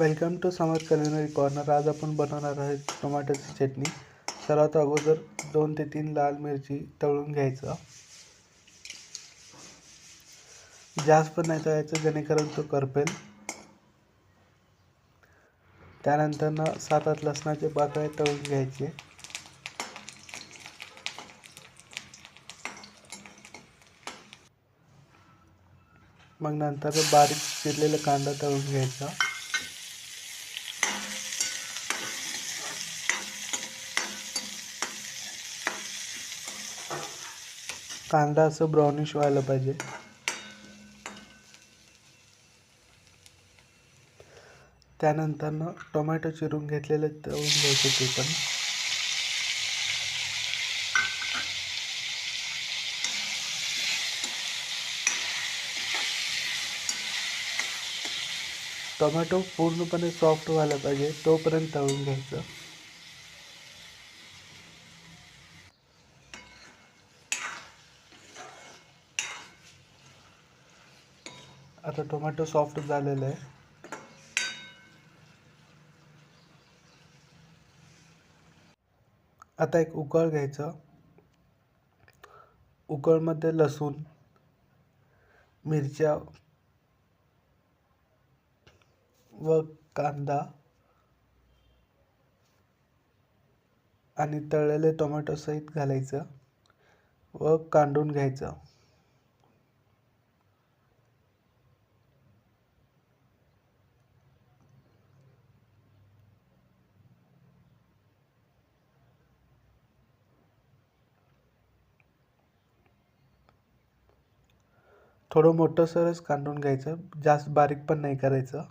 Welcome to Samarth culinary corner. आज आपण बनवणार आहोत टोमॅटोची चटणी। सर्वात अगोदर 2 ते 3 लाल मिरची तळून घ्यायचं। जास्त पण नाही तळायचं जेणेकरून तो करपेल। त्यानंतर 7-8 लसणाचे पाकळ्या तळून घ्यायचे। मग नंतर बारीक चिरलेला कांदा तळून घ्यायचा। कांदा असं ब्राउनिश व्हायला पाहिजे। त्यानंतर टोमॅटो चिरून घेतलेले तळून घ्यायचे ते पण। टोमॅटो पूर्णपणे सॉफ्ट व्हायला पाहिजे तोपर्यंत तळून घ्यायचं। आता टोमॅटो सॉफ्ट झालेला आहे। आता एक उकळ घ्यायचं। उकळमध्ये लसूण, मिरच्या व कांदा आणि तळलेले टोमॅटो सहित घालायचं व कांडून घ्यायचं। थोडं मोठंसरच कांडून घ्यायचं, जास्त बारीक पण नाही करायचं।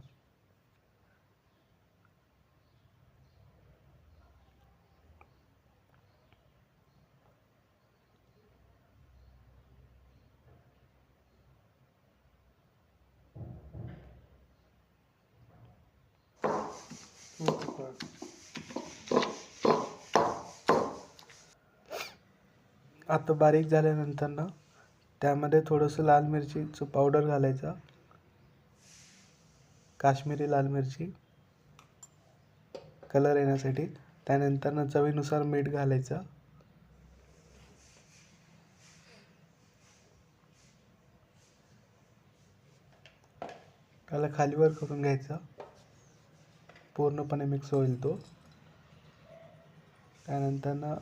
आता बारीक झाल्यानंतर त्यामध्ये थोडंसं लाल मिरचीचं पावडर घालायचं, काश्मीरी लाल मिरची कलर येण्यासाठी। त्यानंतर चवीनुसार मीठ घालायचं। त्याला खालीवर करून घ्यायचं, पूर्णपणे मिक्स होईल तो। त्यानंतर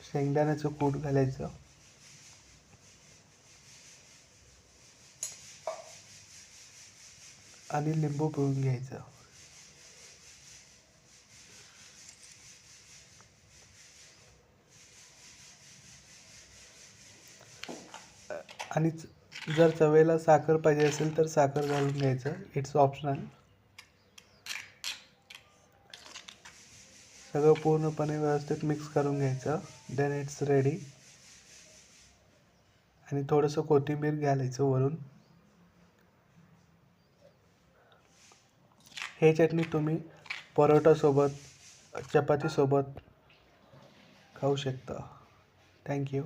शेंगदाण्याचं कूट घालायचं आणि लिंबू पिळून घ्यायचं। आणि जर चवेला साखर पाहिजे असेल तर साखर घालून घ्यायचं, इट्स ऑप्शनल। सगळं पूर्णपणे व्यवस्थित मिक्स करून घ्यायचं, देन इट्स रेडी। आणि थोडंसं कोथिंबीर घालायचं वरून। हे चटणी तुम्ही परोठा सोबत, चपाती सोबत खाऊ शकता। थँक्यू।